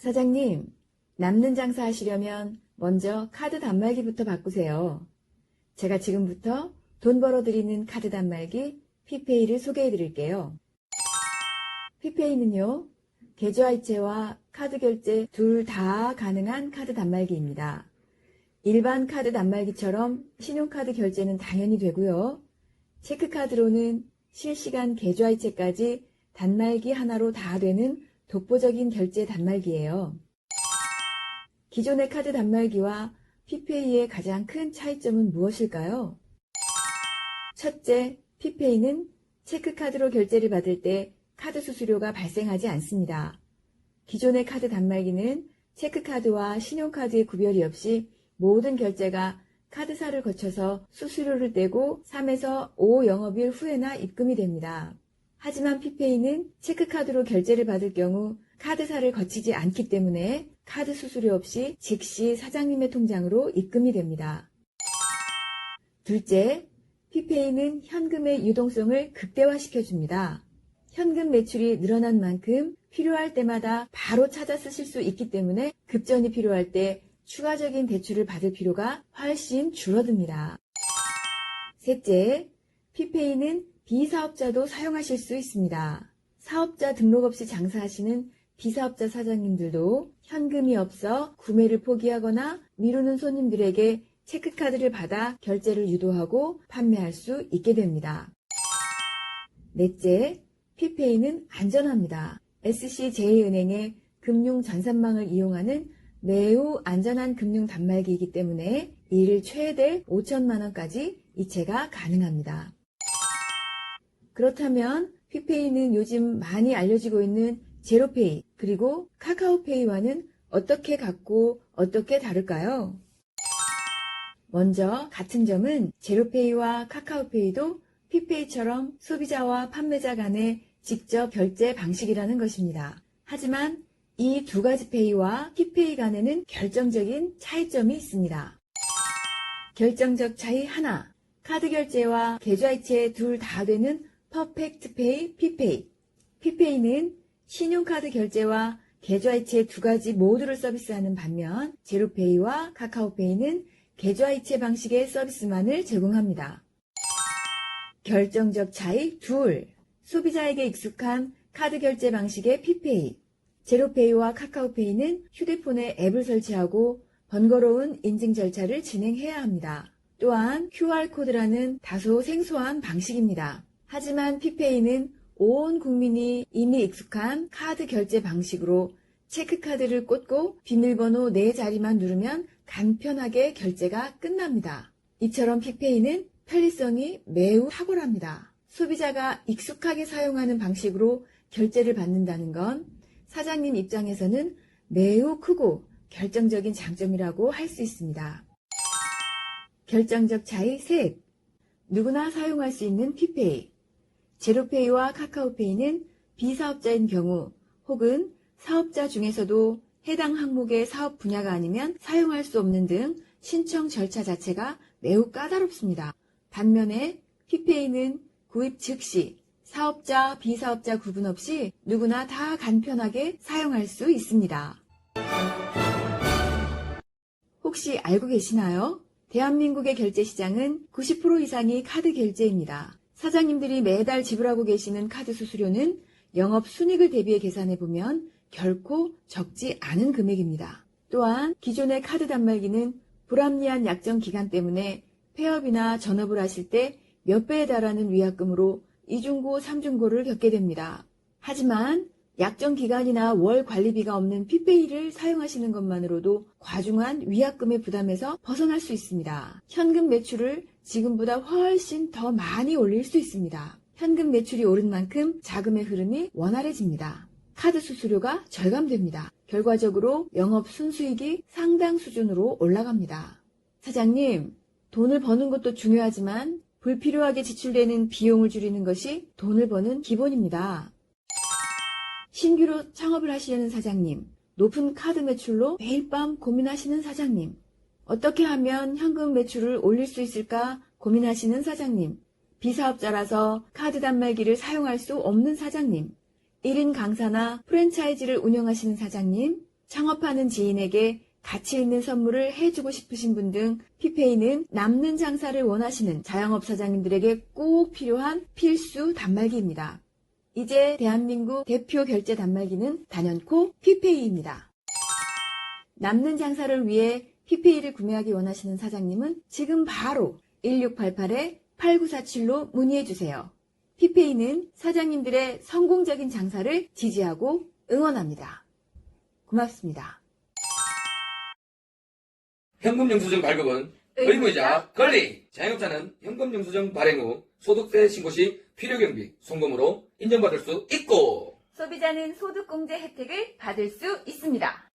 사장님, 남는 장사 하시려면 먼저 카드 단말기부터 바꾸세요. 제가 지금부터 돈 벌어드리는 카드 단말기 피페이를 소개해 드릴게요. 피페이는요, 계좌이체와 카드 결제 둘 다 가능한 카드 단말기입니다. 일반 카드 단말기처럼 신용카드 결제는 당연히 되고요. 체크카드로는 실시간 계좌이체까지 단말기 하나로 다 되는 독보적인 결제 단말기예요. 기존의 카드 단말기와 피페이의 가장 큰 차이점은 무엇일까요? 첫째, 피페이는 체크카드로 결제를 받을 때 카드 수수료가 발생하지 않습니다. 기존의 카드 단말기는 체크카드와 신용카드의 구별이 없이 모든 결제가 카드사를 거쳐서 수수료를 떼고 3에서 5 영업일 후에나 입금이 됩니다. 하지만 피페이는 체크카드로 결제를 받을 경우 카드사를 거치지 않기 때문에 카드 수수료 없이 즉시 사장님의 통장으로 입금이 됩니다. 둘째, 피페이는 현금의 유동성을 극대화시켜줍니다. 현금 매출이 늘어난 만큼 필요할 때마다 바로 찾아 쓰실 수 있기 때문에 급전이 필요할 때 추가적인 대출을 받을 필요가 훨씬 줄어듭니다. 셋째, 피페이는 비사업자도 사용하실 수 있습니다. 사업자 등록 없이 장사하시는 비사업자 사장님들도 현금이 없어 구매를 포기하거나 미루는 손님들에게 체크카드를 받아 결제를 유도하고 판매할 수 있게 됩니다. 넷째, 피페이는 안전합니다. SC제이은행의 금융 전산망을 이용하는 매우 안전한 금융 단말기이기 때문에 일 최대 5천만 원까지 이체가 가능합니다. 그렇다면 피페이는 요즘 많이 알려지고 있는 제로페이 그리고 카카오페이와는 어떻게 같고 어떻게 다를까요? 먼저 같은 점은 제로페이와 카카오페이도 피페이처럼 소비자와 판매자 간의 직접 결제 방식이라는 것입니다. 하지만 이 두 가지 페이와 피페이 간에는 결정적인 차이점이 있습니다. 결정적 차이 하나, 카드 결제와 계좌이체 둘 다 되는 퍼펙트페이 피페이. 피페이는 신용카드 결제와 계좌이체 두 가지 모두를 서비스하는 반면 제로페이와 카카오페이는 계좌이체 방식의 서비스만을 제공합니다. 결정적 차이 둘, 소비자에게 익숙한 카드 결제 방식의 피페이. 제로페이와 카카오페이는 휴대폰에 앱을 설치하고 번거로운 인증 절차를 진행해야 합니다. 또한 QR코드라는 다소 생소한 방식입니다. 하지만 피페이는 온 국민이 이미 익숙한 카드 결제 방식으로 체크카드를 꽂고 비밀번호 4자리만 누르면 간편하게 결제가 끝납니다. 이처럼 피페이는 편리성이 매우 탁월합니다. 소비자가 익숙하게 사용하는 방식으로 결제를 받는다는 건 사장님 입장에서는 매우 크고 결정적인 장점이라고 할 수 있습니다. 결정적 차이 셋, 누구나 사용할 수 있는 피페이. 제로페이와 카카오페이는 비사업자인 경우 혹은 사업자 중에서도 해당 항목의 사업 분야가 아니면 사용할 수 없는 등 신청 절차 자체가 매우 까다롭습니다. 반면에 피페이는 구입 즉시 사업자, 비사업자 구분 없이 누구나 다 간편하게 사용할 수 있습니다. 혹시 알고 계시나요? 대한민국의 결제 시장은 90% 이상이 카드 결제입니다. 사장님들이 매달 지불하고 계시는 카드 수수료는 영업 순이익을 대비해 계산해보면 결코 적지 않은 금액입니다. 또한 기존의 카드 단말기는 불합리한 약정 기간 때문에 폐업이나 전업을 하실 때 몇 배에 달하는 위약금으로 이중고, 삼중고를 겪게 됩니다. 하지만 약정 기간이나 월 관리비가 없는 피페이를 사용하시는 것만으로도 과중한 위약금의 부담에서 벗어날 수 있습니다. 현금 매출을 지금보다 훨씬 더 많이 올릴 수 있습니다. 현금 매출이 오른 만큼 자금의 흐름이 원활해집니다. 카드 수수료가 절감됩니다. 결과적으로 영업 순수익이 상당 수준으로 올라갑니다. 사장님, 돈을 버는 것도 중요하지만 불필요하게 지출되는 비용을 줄이는 것이 돈을 버는 기본입니다. 신규로 창업을 하시려는 사장님, 높은 카드 매출로 매일 밤 고민하시는 사장님, 어떻게 하면 현금 매출을 올릴 수 있을까 고민하시는 사장님, 비사업자라서 카드 단말기를 사용할 수 없는 사장님, 1인 강사나 프랜차이즈를 운영하시는 사장님, 창업하는 지인에게 가치 있는 선물을 해주고 싶으신 분 등 피페이는 남는 장사를 원하시는 자영업 사장님들에게 꼭 필요한 필수 단말기입니다. 이제 대한민국 대표 결제 단말기는 단연코 피페이입니다. 남는 장사를 위해 피페이를 구매하기 원하시는 사장님은 지금 바로 1688-8947로 문의해주세요. 피페이는 사장님들의 성공적인 장사를 지지하고 응원합니다. 고맙습니다. 현금영수증 발급은 의무이자 권리! 자영업자는 현금영수증 발행 후 소득세 신고 시 필요경비, 송금으로 인정받을 수 있고 소비자는 소득공제 혜택을 받을 수 있습니다.